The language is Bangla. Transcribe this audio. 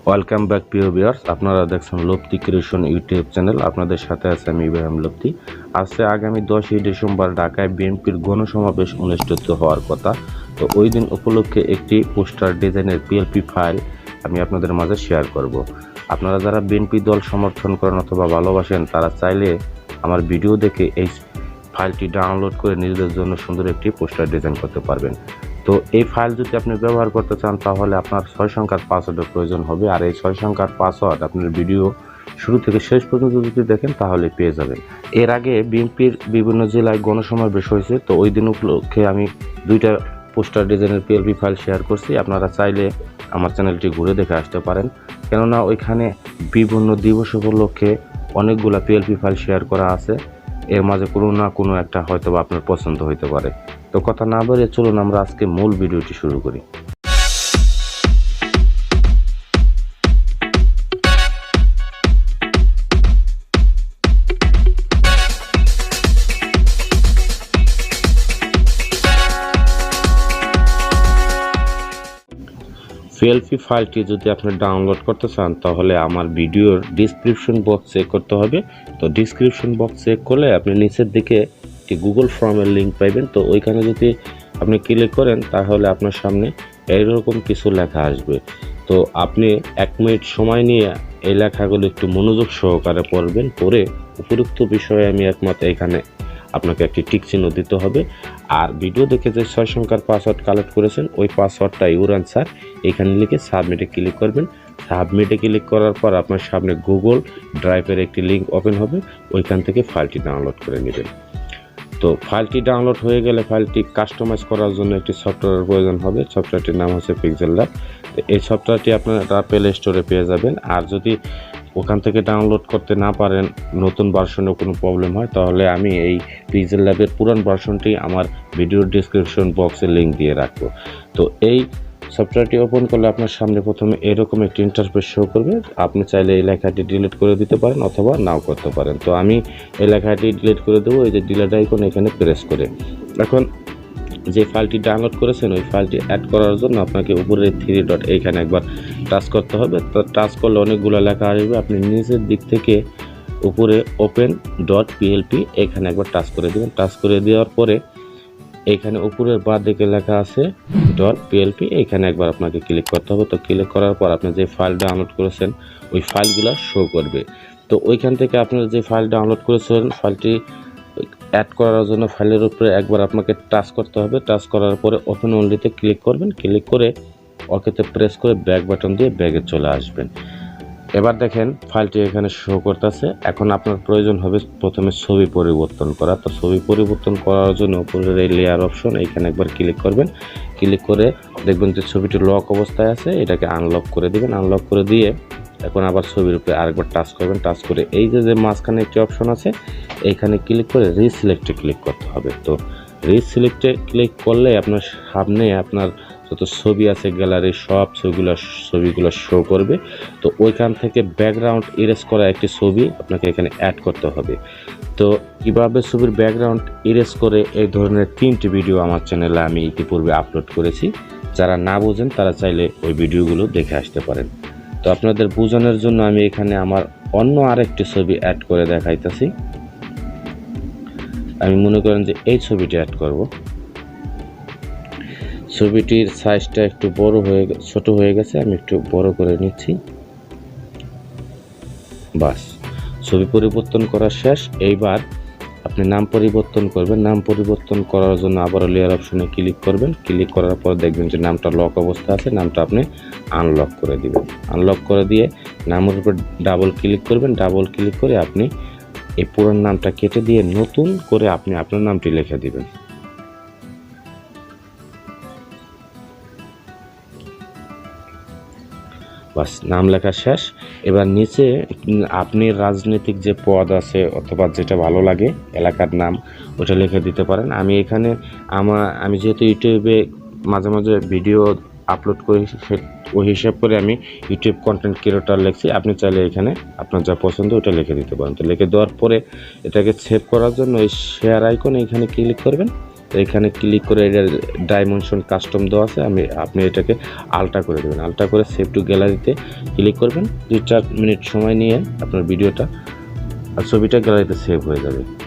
ওয়েলকাম ব্যাক প্রিয় ভিউয়ার্স, আপনারা দেখছেন লপ্তি ক্রিয়েশন ইউটিউব চ্যানেল। আপনাদের সাথে আছে আমি ইব্রাহিম লপ্তি। আজকে আগামী 10ই ডিসেম্বর ঢাকায় বিএনপির গণসমাবেশ অনুষ্ঠিত হওয়ার কথা। তো ওই দিন উপলক্ষে একটি পোস্টার ডিজাইনের পিএলপি ফাইল আমি আপনাদের মাঝে শেয়ার করব। আপনারা যারা বিএনপি দল সমর্থন করেন অথবা ভালোবাসেন, তারা চাইলে আমার ভিডিও দেখে এই ফাইলটি ডাউনলোড করে নিজেদের জন্য সুন্দর একটি পোস্টার ডিজাইন করতে পারবেন। তো এই ফাইল যদি আপনি ব্যবহার করতে চান, তাহলে আপনার 6 সংখ্যার পাসওয়ার্ডের প্রয়োজন হবে। আর এই 6 সংখ্যার পাসওয়ার্ড আপনার ভিডিও শুরু থেকে শেষ পর্যন্ত যদি দেখেন তাহলে পেয়ে যাবেন। এর আগে বিএনপির বিভিন্ন জেলায় গণসমাবেশ হয়েছে, তো ওই দিন উপলক্ষে আমি 2টা পোস্টার ডিজাইনের পিএলপি ফাইল শেয়ার করছি। আপনারা চাইলে আমার চ্যানেলটি ঘুরে দেখে আসতে পারেন, কেননা ওইখানে বিভিন্ন দিবস উপলক্ষে অনেকগুলা পিএলপি ফাইল শেয়ার করা আছে। এর মাঝে কোনো না কোনো একটা হয়তো বা আপনার পছন্দ হইতে পারে। তো কথা না বলে চলুন আমরা আজকে মূল ভিডিওটি শুরু করি। পিএলপি ফাইলটি যদি আপনি ডাউনলোড করতে চান, তাহলে আমার ভিডিওর ডিসক্রিপশন বক্স চেক করতে হবে। তো ডিসক্রিপশন বক্স চেক করলে আপনি নিচের দিকে একটি গুগল ফর্মের লিঙ্ক পাইবেন। তো ওইখানে যদি আপনি ক্লিক করেন, তাহলে আপনার সামনে এইরকম কিছু লেখা আসবে। তো আপনি 1 মিনিট সময় নিয়ে এই লেখাগুলো একটু মনোযোগ সহকারে পড়বেন। পড়ে উপযুক্ত বিষয়ে আমি একমত এখানে আপনাকে একটি টিক চিহ্ন দিতে হবে। আর ভিডিও দেখে যে 6 সংখ্যার পাসওয়ার্ড কালেক্ট করেছেন, ওই পাসওয়ার্ডটা ইউর অ্যান্সার এখানে লিখে সাবমিটে ক্লিক করবেন। সাবমিটে ক্লিক করার পর আপনার সামনে গুগল ড্রাইভের একটি লিঙ্ক ওপেন হবে, ওইখান থেকে ফাইলটি ডাউনলোড করে নেবেন। তো ফাইলটি ডাউনলোড হয়ে গেলে ফাইলটি কাস্টমাইজ করার জন্য একটি সফটওয়্যারের প্রয়োজন হবে। সফটওয়্যারটির নাম হচ্ছে PixelLab। তো এই সফটওয়্যারটি আপনারা প্লে স্টোরে পেয়ে যাবেন। আর যদি ওখান থেকে ডাউনলোড করতে না পারেন, নতুন ভার্সনে কোনো প্রবলেম হয়, তাহলে আমি এই PixelLabের পুরান ভার্সনটি আমার ভিডিওর ডিসক্রিপশন বক্সে লিঙ্ক দিয়ে রাখবো। তো এই সফটওয়্যারটি ওপেন করলে আপনার সামনে প্রথমে এরকম একটি ইন্টারফেস শো করবে। আপনি চাইলে এই লেখাটি ডিলিট করে দিতে পারেন অথবা নাও করতে পারেন। তো আমি এই লেখাটি ডিলিট করে দেবো, এই যে ডিলিট আইকন এখানে প্রেস করে। এখন যে ফাইলটি ডাউনলোড করেছেন, ওই ফাইলটি অ্যাড করার জন্য আপনাকে উপরে 3 ডট এইখানে একবার টাচ করতে হবে। তো টাচ করলে অনেকগুলো লেখা আসবে। আপনি নিচের দিক থেকে উপরে ওপেন ডট পিএলপি এখানে একবার টাচ করে দেবেন। টাচ করে দেওয়ার পরে এখানে উপরের বাঁ দিকে লেখা আছে ডট পিএলপি, এখানে একবার আপনাকে ক্লিক করতে হবে। তো ক্লিক করার পর আপনি যে ফাইল ডাউনলোড করেছেন ওই ফাইলগুলো শো করবে। তো ওইখান থেকে আপনারা যে ফাইল ডাউনলোড করেছেন, ফাইলটি অ্যাড করার জন্য ফাইলের উপরে একবার আপনাকে টাচ করতে হবে। টাচ করার পরে ওপেন অনলিতে ক্লিক করবেন। ক্লিক করে ওকেতে প্রেস করে ব্যাক বাটন দিয়ে ব্যাগে চলে আসবেন। এবার দেখেন ফাইলটি এখানে শো করতেছে। এখন আপনার প্রয়োজন হবে প্রথমে ছবি পরিবর্তন করা। তো ছবি পরিবর্তন করার জন্য উপরের এই লেয়ার অপশন এইখানে একবার ক্লিক করবেন। ক্লিক করে দেখবেন যে ছবিটি লক অবস্থায় আছে, এটাকে আনলক করে দিবেন। আনলক করে দিয়ে এখন আবার ছবির উপরে আরেকবার টাচ করবেন। টাচ করে এই যে মাঝখানে একটি অপশন আছে, এইখানে ক্লিক করে রিসিলেক্টে ক্লিক করতে হবে। তো রিসিলেক্টে ক্লিক করলে আপনার সামনে আপনার যত ছবি আছে গ্যালারির সব ছবিগুলো শো করবে। তো ওইখান থেকে ব্যাকগ্রাউন্ড ইরেজ করা একটি ছবি আপনাকে এখানে অ্যাড করতে হবে। তো কীভাবে ছবির ব্যাকগ্রাউন্ড ইরেজ করে, এই ধরনের 3টি ভিডিও আমার চ্যানেলে আমি ইতিপূর্বে আপলোড করেছি। যারা না বোঝেন তারা চাইলে ওই ভিডিওগুলো দেখে আসতে পারেন। তো আপনাদের বোঝানোর জন্য আমি এখানে আমার অন্য আরেকটি ছবি অ্যাড করে দেখাইতেছি। আমি মনে করেন যে এই ছবিটি অ্যাড করব। ছবিটির সাইজটা একটু ছোট হয়ে গেছে, আমি একটু বড় করে নিচ্ছি। বাস, ছবি পরিবর্তন করা শেষ। এইবার আপনি নাম পরিবর্তন করবেন। নাম পরিবর্তন করার জন্য আবারও লেয়ার অপশনে ক্লিক করবেন। ক্লিক করার পর দেখবেন যে নামটা লক অবস্থা আছে, নামটা আপনি আনলক করে দিবেন। আনলক করে দিয়ে নামের উপর ডাবল ক্লিক করবেন। ডাবল ক্লিক করে আপনি এই পুরান নামটা কেটে দিয়ে নতুন করে আপনি আপনার নামটি লিখে দিবেন। বাস, নাম লেখা শেষ। এবার নিচে আপনি রাজনৈতিক যে পদ আছে অথবা যেটা ভালো লাগে এলাকার নাম ওটা লিখে দিতে পারেন। আমি এখানে আমি যেহেতু ইউটিউবে মাঝে মাঝে ভিডিও আপলোড করি, ওই হিসাব করে আমি ইউটিউব কন্টেন্ট ক্রিয়েটর লিখছি। আপনি চাইলে এখানে আপনার যা পছন্দ ওটা লিখে দিতে পারেন। তো লিখে দেওয়ার পরে এটাকে সেভ করার জন্য এই শেয়ার আইকন এখানে ক্লিক করবেন। তো এখানে ক্লিক করে এটার ডাইমেনশন কাস্টম দেওয়া আছে, আপনি এটাকে আলট্রা করে দেবেন। আলট্রা করে সেভ টু গ্যালারিতে ক্লিক করবেন। 2-4 মিনিট সময় নিয়ে আপনার ভিডিওটা ছবিটা গ্যালারিতে সেভ হয়ে যাবে।